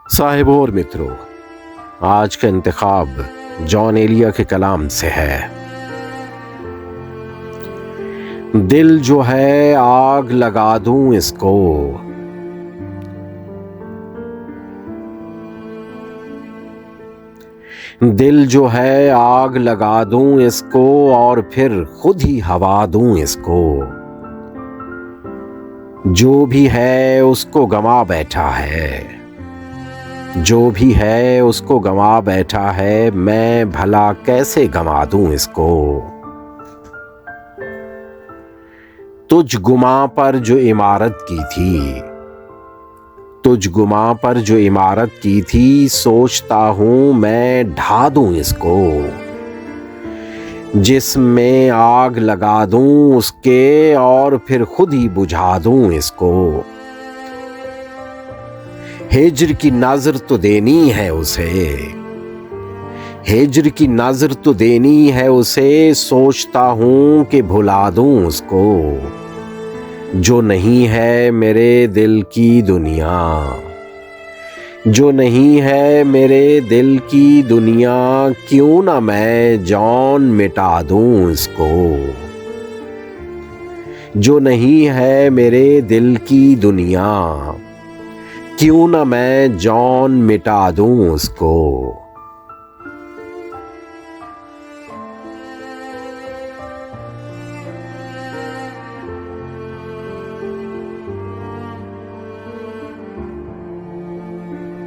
साहिबों और मित्रों, आज का इंतखाब जॉन एलिया के कलाम से है। दिल जो है आग लगा दूं इसको, दिल जो है आग लगा दूं इसको और फिर खुद ही हवा दूं इसको। जो भी है उसको गंवा बैठा है, जो भी है उसको गंवा बैठा है, मैं भला कैसे गंवा दूं इसको। तुझ गुमा पर जो इमारत की थी, तुझ गुमा पर जो इमारत की थी, सोचता हूं मैं ढा दूं इसको। जिसमें आग लगा दूं उसके और फिर खुद ही बुझा दूं इसको। हिज्र की नजर तो देनी है उसे, हिज्र की नजर तो देनी है उसे, सोचता हूं कि भुला दूं उसको। जो नहीं है मेरे दिल की दुनिया, जो नहीं है मेरे दिल की दुनिया, क्यों ना मैं जॉन मिटा दूं इसको। जो नहीं है मेरे दिल की दुनिया, क्यों ना मैं जॉन मिटा दूं उसको।